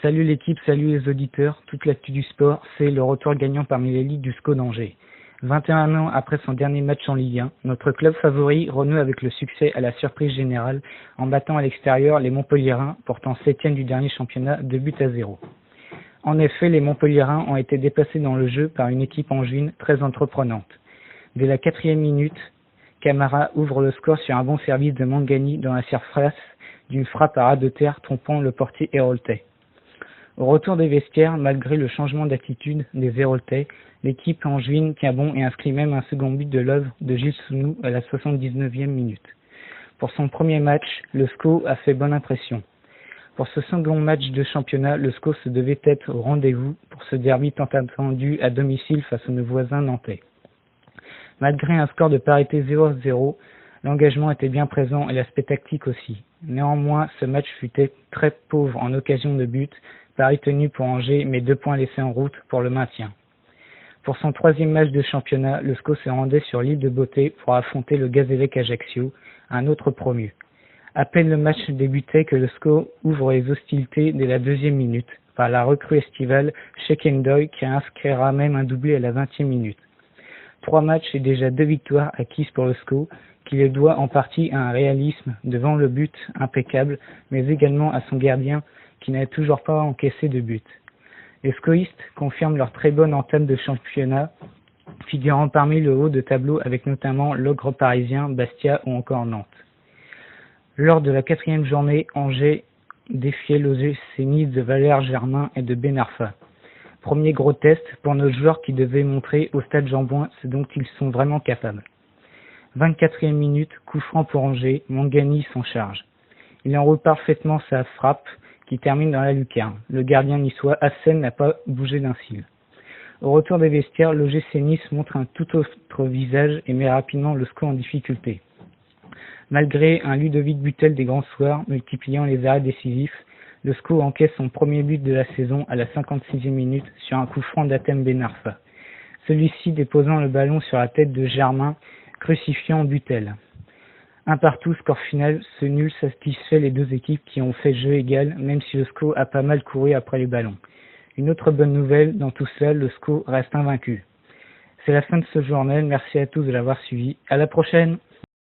Salut l'équipe, salut les auditeurs. Toute l'actu du sport, c'est le retour gagnant parmi l'élite du SCO d'Angers. 21 ans après son dernier match en Ligue 1, notre club favori renoue avec le succès à la surprise générale en battant à l'extérieur les Montpelliérains, portant 7e du dernier championnat 2-0. En effet, les Montpelliérains ont été déplacés dans le jeu par une équipe angevine très entreprenante. Dès la 4e minute, Camara ouvre le score sur un bon service de Mangani dans la surface d'une frappe à ras de terre trompant le portier héroltais. Au retour des vestiaires, malgré le changement d'attitude des Héroltais, l'équipe angevine tient bon et inscrit même un second but de l'œuvre de Gilles Sounou à la 79e minute. Pour son premier match, le SCO a fait bonne impression. Pour ce second match de championnat, le SCO se devait être au rendez-vous pour ce derby tant attendu à domicile face à nos voisins nantais. Malgré un score de parité 0-0, l'engagement était bien présent et l'aspect tactique aussi. Néanmoins, ce match fut très pauvre en occasion de but, pari tenu pour Angers, mais 2 points laissés en route pour le maintien. Pour son 3e match de championnat, le SCO se rendait sur l'île de Beauté pour affronter le Gazélec Ajaccio, un autre promu. À peine le match débutait que le SCO ouvre les hostilités dès la 2e minute, par la recrue estivale Shekendoy qui inscrira même un doublé à la 20e minute. 3 matchs et déjà 2 victoires acquises pour le SCO, qui les doit en partie à un réalisme devant le but impeccable, mais également à son gardien qui n'a toujours pas encaissé de but. Les SCOistes confirment leur très bonne entame de championnat, figurant parmi le haut de tableau avec notamment l'Ogre parisien, Bastia ou encore Nantes. Lors de la 4e journée, Angers défiait l'OGC Nice de Valère Germain et de Ben Arfa. Premier gros test pour nos joueurs qui devaient montrer au stade Jean-Bouin ce dont ils sont vraiment capables. 24e minute, coup franc pour Angers, Mangani s'en charge. Il enroule parfaitement sa frappe qui termine dans la lucarne. Le gardien niçois Hassen n'a pas bougé d'un cil. Au retour des vestiaires, l'OGC Nice montre un tout autre visage et met rapidement le SCO en difficulté. Malgré un Ludovic Butel des grands soirs multipliant les arrêts décisifs, le SCO encaisse son premier but de la saison à la 56e minute sur un coup franc d'Hatem Ben Arfa. Celui-ci déposant le ballon sur la tête de Germain, crucifiant Butel. Un partout, score final, ce nul satisfait les deux équipes qui ont fait jeu égal, même si le SCO a pas mal couru après les ballons. Une autre bonne nouvelle, dans tout cela, le SCO reste invaincu. C'est la fin de ce journal, merci à tous de l'avoir suivi, à la prochaine!